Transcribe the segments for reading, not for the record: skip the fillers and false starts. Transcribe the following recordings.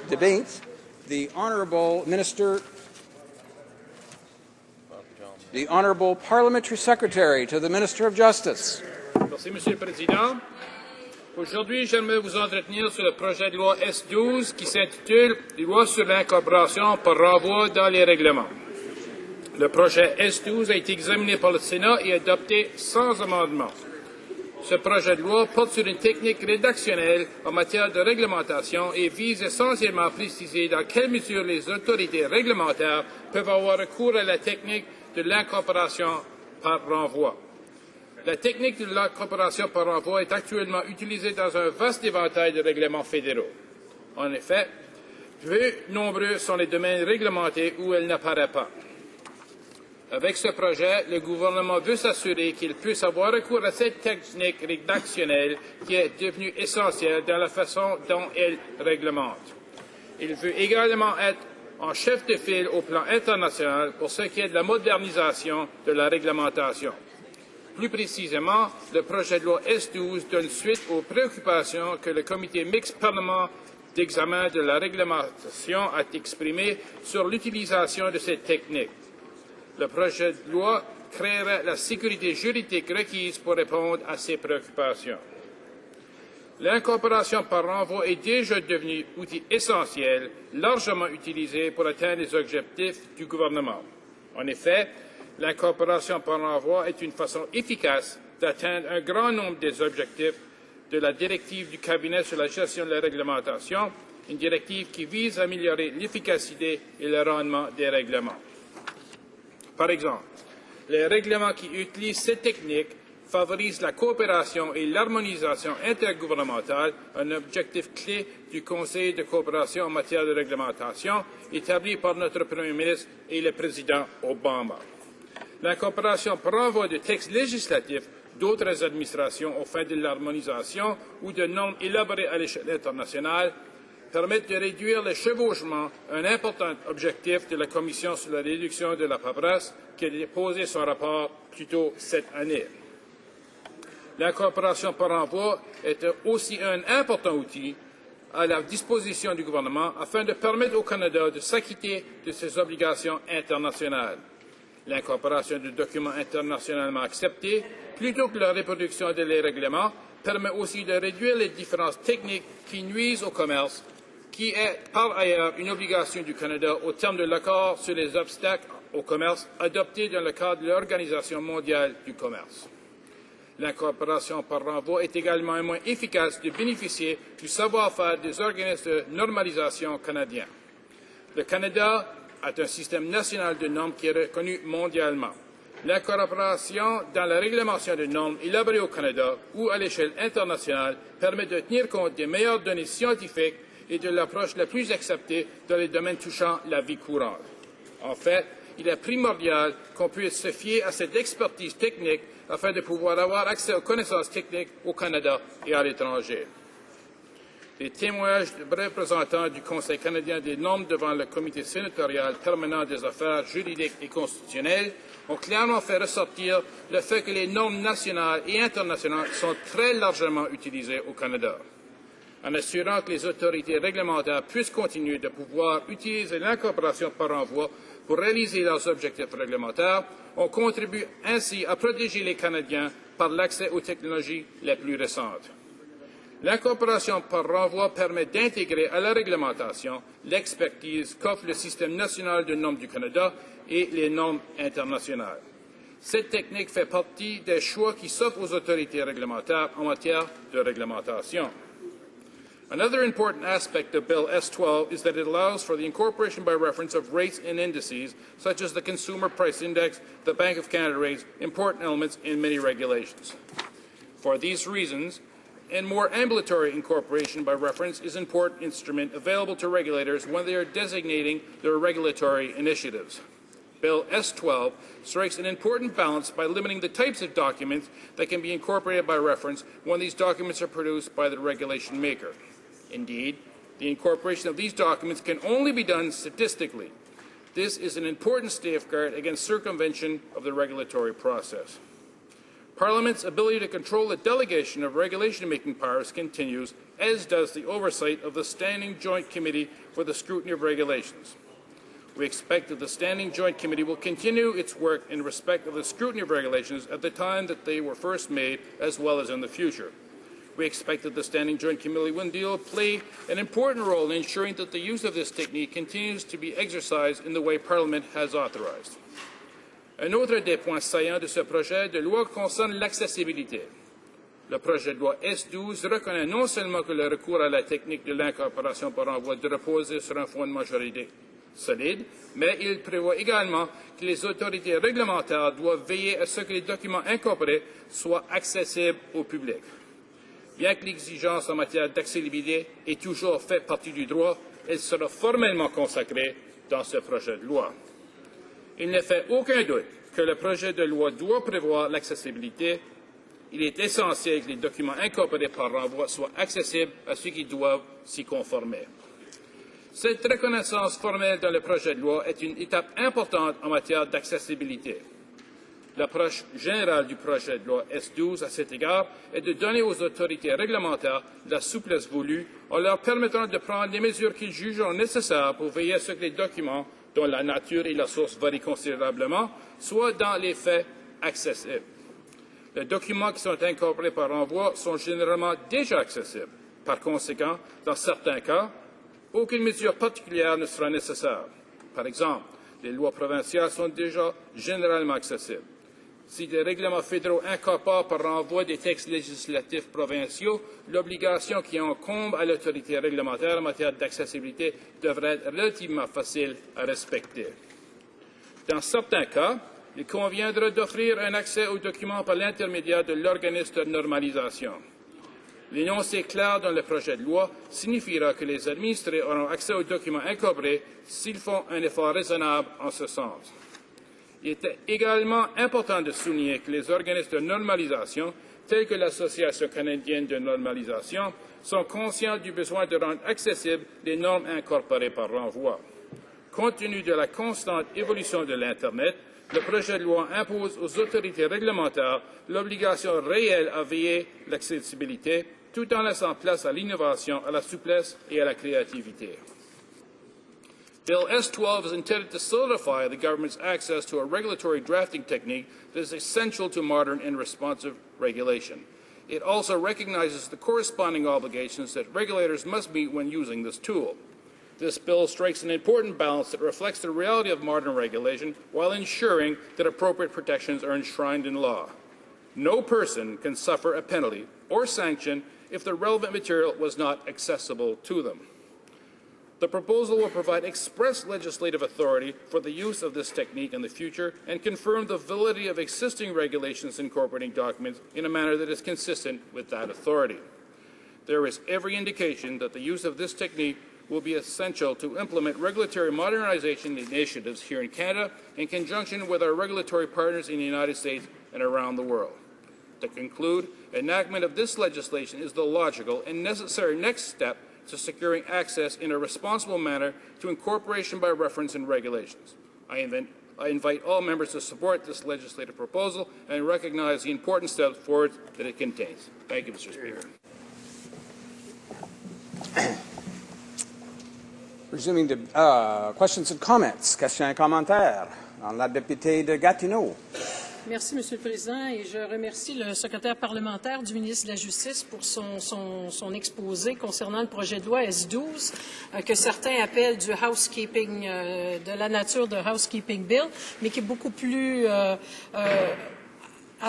debate, the Honourable Minister, the Honourable Parliamentary Secretary to the Minister of Justice. Merci, Monsieur le Président. Aujourd'hui, j'aimerais vous entretenir sur le projet de loi S-12 qui s'intitule « Loi sur l'incorporation par renvoi dans les règlements ». Le projet S-12 a été examiné par le Sénat et adopté sans amendement. Ce projet de loi porte sur une technique rédactionnelle en matière de réglementation et vise essentiellement à préciser dans quelle mesure les autorités réglementaires peuvent avoir recours à la technique de l'incorporation par renvoi. La technique de l'incorporation par renvoi est actuellement utilisée dans un vaste éventail de règlements fédéraux. En effet, peu nombreux sont les domaines réglementés où elle n'apparaît pas. Avec ce projet, le gouvernement veut s'assurer qu'il puisse avoir recours à cette technique rédactionnelle qui est devenue essentielle dans la façon dont elle réglemente. Il veut également être en chef de file au plan international pour ce qui est de la modernisation de la réglementation. Plus précisément, le projet de loi S-12 donne suite aux préoccupations que le comité mixte parlement d'examen de la réglementation a exprimées sur l'utilisation de cette technique. Le projet de loi créerait la sécurité juridique requise pour répondre à ces préoccupations. L'incorporation par renvoi est déjà devenue un outil essentiel, largement utilisé pour atteindre les objectifs du gouvernement. En effet, l'incorporation par renvoi est une façon efficace d'atteindre un grand nombre des objectifs de la directive du cabinet sur la gestion de la réglementation, une directive qui vise à améliorer l'efficacité et le rendement des règlements. Par exemple, les règlements qui utilisent cette technique favorisent la coopération et l'harmonisation intergouvernementale, un objectif clé du Conseil de coopération en matière de réglementation établi par notre Premier ministre et le président Obama. L'incorporation par renvoi de textes législatifs d'autres administrations aux fins de l'harmonisation ou de normes élaborées à l'échelle internationale permettent de réduire le chevauchement, un important objectif de la Commission sur la réduction de la paperasse qui a déposé son rapport plus tôt cette année. L'incorporation par renvoi est aussi un important outil à la disposition du gouvernement afin de permettre au Canada de s'acquitter de ses obligations internationales. L'incorporation de documents internationalement acceptés, plutôt que la reproduction des règlements, permet aussi de réduire les différences techniques qui nuisent au commerce, qui est par ailleurs une obligation du Canada au terme de l'accord sur les obstacles au commerce adopté dans le cadre de l'Organisation mondiale du commerce. L'incorporation par renvoi est également un moyen efficace de bénéficier du savoir-faire des organismes de normalisation canadiens. Le Canada a un système national de normes qui est reconnu mondialement. L'incorporation dans la réglementation de normes élaborées au Canada ou à l'échelle internationale permet de tenir compte des meilleures données scientifiques et de l'approche la plus acceptée dans les domaines touchant la vie courante. En fait, il est primordial qu'on puisse se fier à cette expertise technique afin de pouvoir avoir accès aux connaissances techniques au Canada et à l'étranger. Les témoignages de représentants du Conseil canadien des normes devant le Comité sénatorial permanent des affaires juridiques et constitutionnelles ont clairement fait ressortir le fait que les normes nationales et internationales sont très largement utilisées au Canada. En assurant que les autorités réglementaires puissent continuer de pouvoir utiliser l'incorporation par renvoi pour réaliser leurs objectifs réglementaires, on contribue ainsi à protéger les Canadiens par l'accès aux technologies les plus récentes. L'incorporation par renvoi permet d'intégrer à la réglementation l'expertise qu'offre le système national de normes du Canada et les normes internationales. Cette technique fait partie des choix qui s'offrent aux autorités réglementaires en matière de réglementation. Another important aspect of Bill S-12 is that it allows for the incorporation by reference of rates and indices, such as the Consumer Price Index, the Bank of Canada rates, important elements in many regulations. For these reasons, and more ambulatory incorporation by reference is an important instrument available to regulators when they are designating their regulatory initiatives. Bill S-12 strikes an important balance by limiting the types of documents that can be incorporated by reference when these documents are produced by the regulation maker. Indeed, the incorporation of these documents can only be done statistically. This is an important safeguard against circumvention of the regulatory process. Parliament's ability to control the delegation of regulation-making powers continues, as does the oversight of the Standing Joint Committee for the Scrutiny of Regulations. We expect that the Standing Joint Committee will continue its work in respect of the scrutiny of regulations at the time that they were first made, as well as in the future. We expect that the Standing Joint Committee will play an important role in ensuring that the use of this technique continues to be exercised in the way Parliament has authorized. Un autre des points saillants de ce projet de loi concerne l'accessibilité. Le projet de loi S-12 reconnaît non seulement que le recours à la technique de l'incorporation par envoi doit reposer sur un fondement juridique solide, mais il prévoit également que les autorités réglementaires doivent veiller à ce que les documents incorporés soient accessibles au public. Bien que l'exigence en matière d'accessibilité ait toujours fait partie du droit, elle sera formellement consacrée dans ce projet de loi. Il ne fait aucun doute que le projet de loi doit prévoir l'accessibilité. Il est essentiel que les documents incorporés par renvoi soient accessibles à ceux qui doivent s'y conformer. Cette reconnaissance formelle dans le projet de loi est une étape importante en matière d'accessibilité. L'approche générale du projet de loi S-12 à cet égard est de donner aux autorités réglementaires la souplesse voulue en leur permettant de prendre les mesures qu'ils jugeront nécessaires pour veiller à ce que les documents, dont la nature et la source varient considérablement, soient dans les faits accessibles. Les documents qui sont incorporés par renvoi sont généralement déjà accessibles. Par conséquent, dans certains cas, aucune mesure particulière ne sera nécessaire. Par exemple, les lois provinciales sont déjà généralement accessibles. Si des règlements fédéraux incorporent par renvoi des textes législatifs provinciaux, l'obligation qui incombe à l'autorité réglementaire en matière d'accessibilité devrait être relativement facile à respecter. Dans certains cas, il conviendra d'offrir un accès aux documents par l'intermédiaire de l'organisme de normalisation. L'énoncé clair dans le projet de loi signifiera que les administrés auront accès aux documents incorporés s'ils font un effort raisonnable en ce sens. Il est également important de souligner que les organismes de normalisation, tels que l'Association canadienne de normalisation, sont conscients du besoin de rendre accessibles les normes incorporées par renvoi. Compte tenu de la constante évolution de l'Internet, le projet de loi impose aux autorités réglementaires l'obligation réelle à veiller l'accessibilité, tout en laissant place à l'innovation, à la souplesse et à la créativité. Bill S-12 is intended to solidify the government's access to a regulatory drafting technique that is essential to modern and responsive regulation. It also recognizes the corresponding obligations that regulators must meet when using this tool. This bill strikes an important balance that reflects the reality of modern regulation while ensuring that appropriate protections are enshrined in law. No person can suffer a penalty or sanction if the relevant material was not accessible to them. The proposal will provide express legislative authority for the use of this technique in the future and confirm the validity of existing regulations incorporating documents in a manner that is consistent with that authority. There is every indication that the use of this technique will be essential to implement regulatory modernization initiatives here in Canada in conjunction with our regulatory partners in the United States and around the world. To conclude, enactment of this legislation is the logical and necessary next step to securing access in a responsible manner to incorporation by reference and regulations. I invite all members to support this legislative proposal and recognize the important steps forward that it contains. Thank you, Mr. Speaker. Resuming to questions and comments. Questions et commentaires. La députée de Gatineau. Merci, Monsieur le Président, et je remercie le secrétaire parlementaire du ministre de la Justice pour son exposé concernant le projet de loi S-12, que certains appellent du housekeeping, de la nature de housekeeping bill, mais qui est beaucoup plus à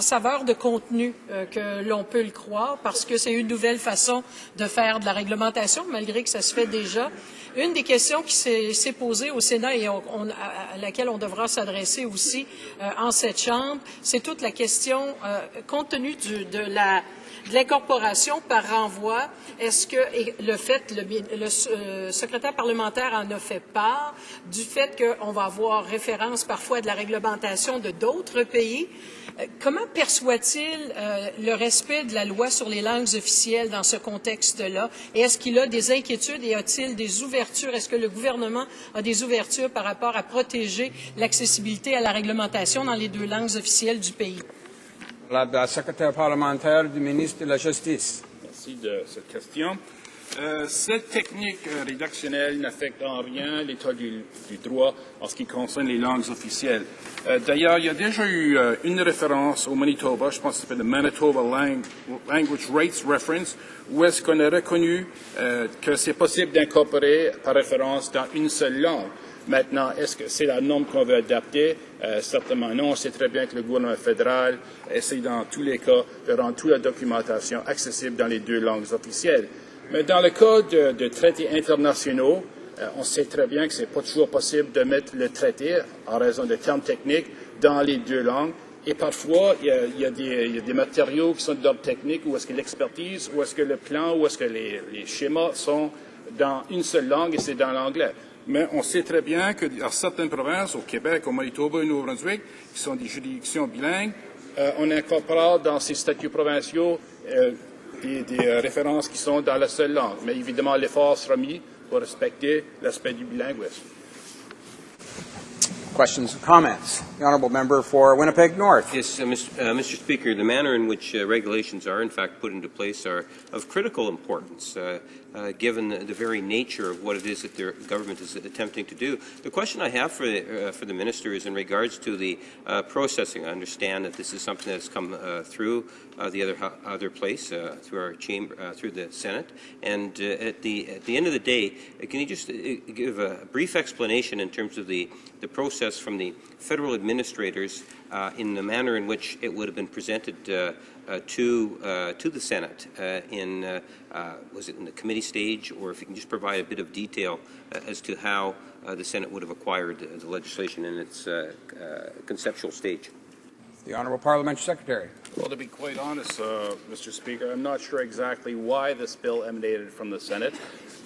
saveur de contenu que l'on peut le croire, parce que c'est une nouvelle façon de faire de la réglementation, malgré que ça se fait déjà. Une des questions qui s'est posée au Sénat et à laquelle on devra s'adresser aussi en cette Chambre, c'est toute la question, compte tenu de l'incorporation par renvoi, est-ce que le secrétaire parlementaire en a fait part du fait qu'on va avoir référence parfois à de la réglementation de d'autres pays? Comment perçoit-il le respect de la loi sur les langues officielles dans ce contexte-là? Et est-ce qu'il a des inquiétudes et a-t-il des ouvertures? Est-ce que le gouvernement a des ouvertures par rapport à protéger l'accessibilité à la réglementation dans les deux langues officielles du pays? La secrétaire parlementaire du ministre de la Justice. Merci de cette question. Cette technique rédactionnelle n'affecte en rien l'état du droit en ce qui concerne les langues officielles. D'ailleurs, il y a déjà eu une référence au Manitoba, je pense que ça s'appelle le Manitoba Language Rates Reference, où est-ce qu'on a reconnu que c'est possible d'incorporer par référence dans une seule langue. Maintenant, est-ce que c'est la norme qu'on veut adapter? Certainement non. On sait très bien que le gouvernement fédéral essaie dans tous les cas de rendre toute la documentation accessible dans les deux langues officielles. Mais dans le cas de traités internationaux, on sait très bien que ce n'est pas toujours possible de mettre le traité, en raison de termes techniques, dans les deux langues. Et parfois, il y a des matériaux qui sont d'ordre technique, ou est-ce que l'expertise, ou est-ce que le plan, ou est-ce que les schémas sont dans une seule langue, et c'est dans l'anglais. Mais on sait très bien que dans certaines provinces, au Québec, au Manitoba, au Nouveau-Brunswick, qui sont des juridictions bilingues, on incorpore dans ces statuts provinciaux des références qui sont dans la seule langue. Mais évidemment, l'effort sera mis pour respecter l'aspect du bilinguisme. Questions or comments? The honourable member for Winnipeg North. Yes, Mr. Speaker, the manner in which regulations are in fact put into place are of critical importance, given the very nature of what it is that their government is attempting to do. The question I have for the minister is in regards to the processing. I understand that this is something that's come through the other place, through our chamber, through the Senate. And at the end of the day, can you just give a brief explanation in terms of the process from the federal administrators in the manner in which it would have been presented to the Senate was it in the committee stage, or if you can just provide a bit of detail as to how the Senate would have acquired the legislation in its conceptual stage. The Honourable Parliamentary Secretary. Well, to be quite honest, Mr. Speaker, I'm not sure exactly why this bill emanated from the Senate,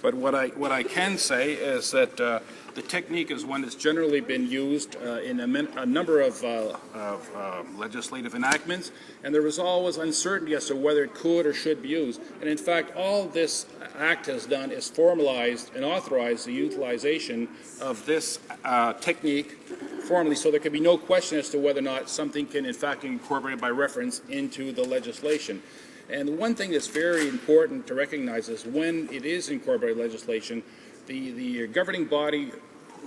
but what I can say is that the technique is one that's generally been used in a number of legislative enactments, and there was always uncertainty as to whether it could or should be used. And in fact, all this Act has done is formalized and authorized the utilization of this technique formally, so there can be no question as to whether or not something can in fact be incorporated by reference into the legislation. And one thing that's very important to recognize is when it is incorporated legislation, the governing body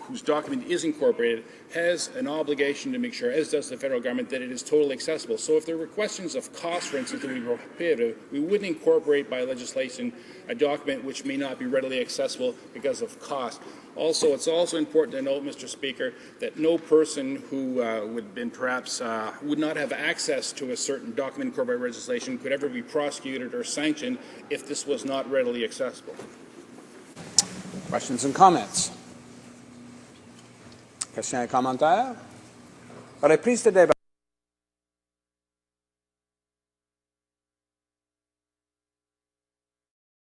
whose document is incorporated has an obligation to make sure, as does the federal government, that it is totally accessible. So if there were questions of cost, for instance, that we were prohibitive, we wouldn't incorporate by legislation a document which may not be readily accessible because of cost. Also, it's also important to note, Mr. Speaker, that no person who would not have access to a certain document incorporated legislation could ever be prosecuted or sanctioned if this was not readily accessible. Questions and comments? Questions et commentaires? Reprise de débat.